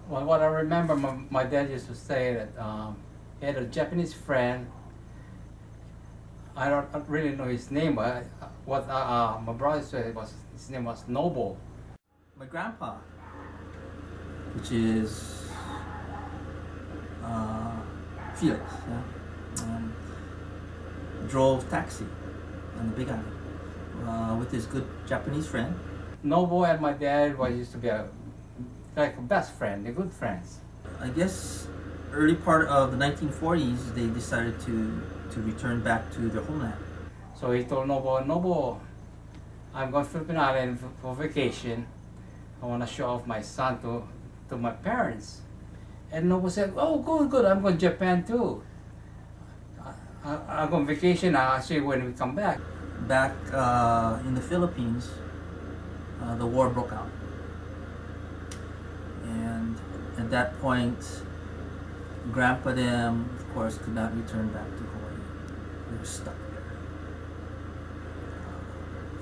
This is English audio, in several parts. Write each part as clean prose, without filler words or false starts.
Well, what I remember, my dad used to say that he had a Japanese friend. I don't really know his name, but what my brother said was his name was Nobu. My grandpa, which is uh, Felix, yeah, drove taxi on the Big Island with his good Japanese friend. Nobu and my dad was used to be like a best friend, they're good friends. I guess early part of the 1940s, they decided to return back to their homeland. So he told Nobu, I'm going to Philippine Island for vacation. I want to show off my son to my parents. And Nobu said, oh, good, I'm going to Japan too. I'm on vacation, I'll see you when we come back. Back in the Philippines, the war broke out. And at that point, Grandpa them, of course, could not return back to Hawaii. They were stuck there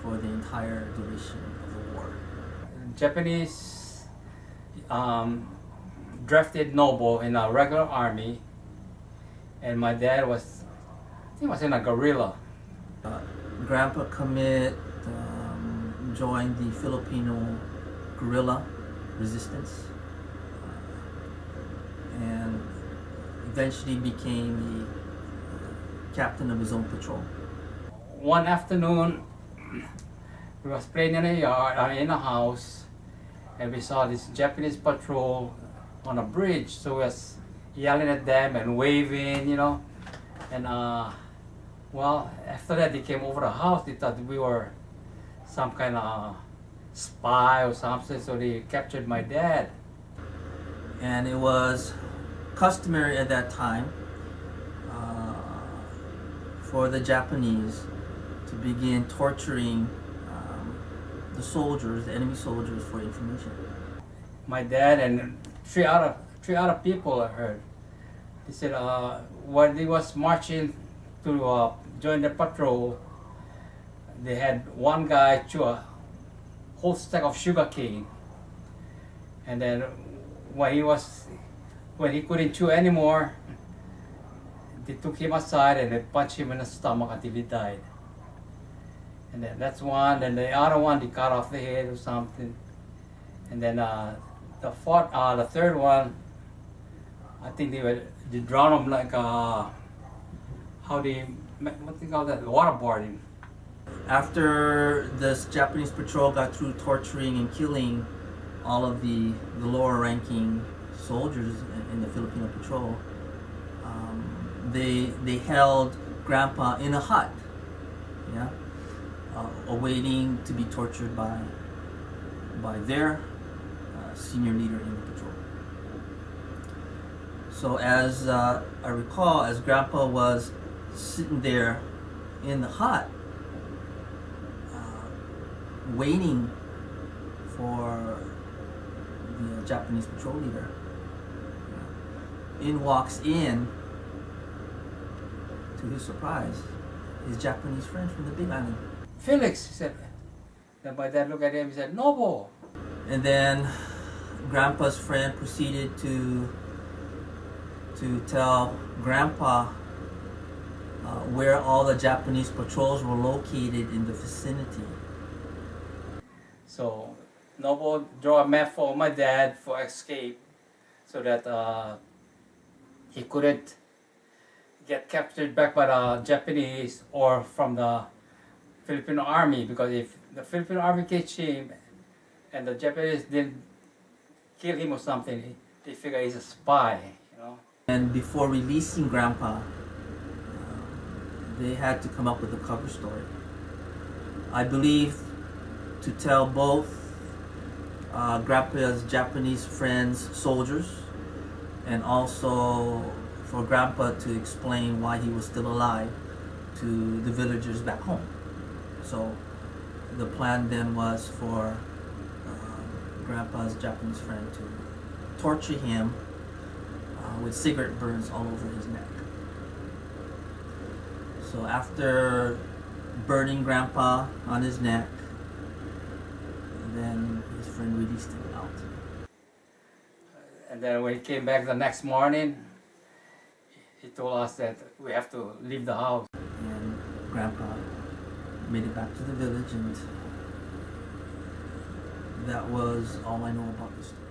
for the entire duration of the war. Japanese drafted Nobu in a regular army, and my dad was, I think was in a guerrilla. Grandpa joined the Filipino guerrilla resistance, and eventually became the captain of his own patrol. One afternoon, we was playing in a yard, in a house, and we saw this Japanese patrol on a bridge. So we was yelling at them and waving, and well, after that they came over the house. They thought we were some kind of spy or something, so they captured my dad. And it was customary at that time for the Japanese to begin torturing the soldiers, the enemy soldiers, for information. My dad and three other people I heard. They said when they was marching to join the patrol, they had one guy chew a whole stack of sugar cane, and then when he couldn't chew anymore, they took him aside and they punched him in the stomach until he died. And then that's one. Then the other one, they cut off the head or something. And then the third one, I think they drown him like what they call that, waterboarding. After this Japanese patrol got through torturing and killing all of the lower ranking soldiers in the Filipino patrol, they held Grandpa in a hut, yeah, awaiting to be tortured by their senior leader in the patrol. So as I recall, as Grandpa was sitting there in the hut, waiting for the Japanese patrol leader, in walks to his surprise, his Japanese friend from the Big Island. Felix, he said. Then my dad looked at him and said, Nobu. And then Grandpa's friend proceeded to tell Grandpa where all the Japanese patrols were located in the vicinity. So Nobu drew a map for my dad for escape, so that he couldn't get captured back by the Japanese or from the Filipino army, because if the Filipino army catch him and the Japanese didn't kill him or something, they figure he's a spy, And before releasing Grandpa, they had to come up with a cover story. I believe to tell both Grandpa's Japanese friends, soldiers, and also for Grandpa to explain why he was still alive to the villagers back home. So the plan then was for Grandpa's Japanese friend to torture him with cigarette burns all over his neck. So after burning Grandpa on his neck, then his friend released him out. And then when he came back the next morning, he told us that we have to leave the house. And Grandpa made it back to the village, and that was all I know about the story.